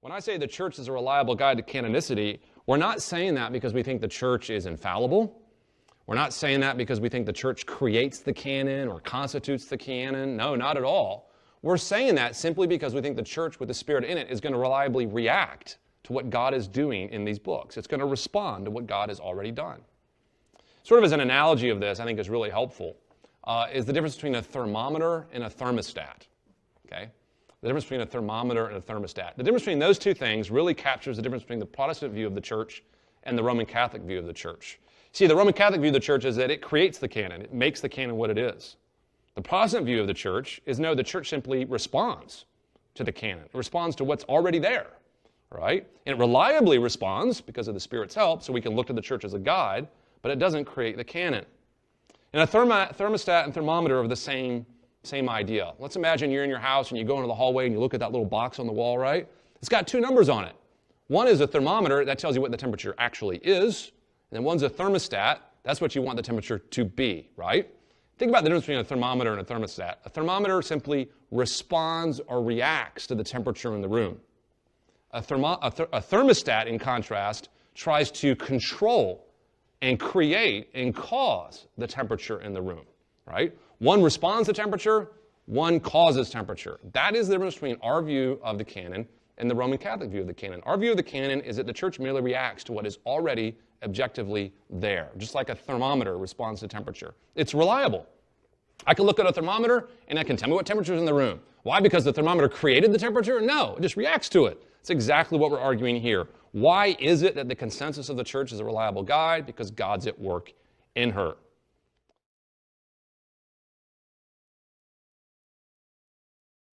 When I say the church is a reliable guide to canonicity, we're not saying that because we think the church is infallible. We're not saying that because we think the church creates the canon or constitutes the canon. No, not at all. We're saying that simply because we think the church with the Spirit in it is going to reliably react to what God is doing in these books. It's going to respond to what God has already done. Sort of as an analogy of this, I think is really helpful, is the difference between a thermometer and a thermostat. Okay? The difference between a thermometer and a thermostat. The difference between those two things really captures the difference between the Protestant view of the church and the Roman Catholic view of the church. See, the Roman Catholic view of the church is that it creates the canon. It makes the canon what it is. The Protestant view of the church is no, the church simply responds to the canon. It responds to what's already there, right? And it reliably responds because of the Spirit's help, so we can look to the church as a guide, but it doesn't create the canon. And a thermostat and thermometer are the same idea. Let's imagine you're in your house and you go into the hallway and you look at that little box on the wall, right? It's got two numbers on it. One is a thermometer, that tells you what the temperature actually is, and then one's a thermostat, that's what you want the temperature to be, right? Think about the difference between a thermometer and a thermostat. A thermometer simply responds or reacts to the temperature in the room. A thermostat, in contrast, tries to control and create and cause the temperature in the room, right? One responds to temperature, one causes temperature. That is the difference between our view of the canon and the Roman Catholic view of the canon. Our view of the canon is that the church merely reacts to what is already objectively there, just like a thermometer responds to temperature. It's reliable. I can look at a thermometer and I can tell me what temperature is in the room. Why? Because the thermometer created the temperature? No, it just reacts to it. It's exactly what we're arguing here. Why is it that the consensus of the church is a reliable guide? Because God's at work in her.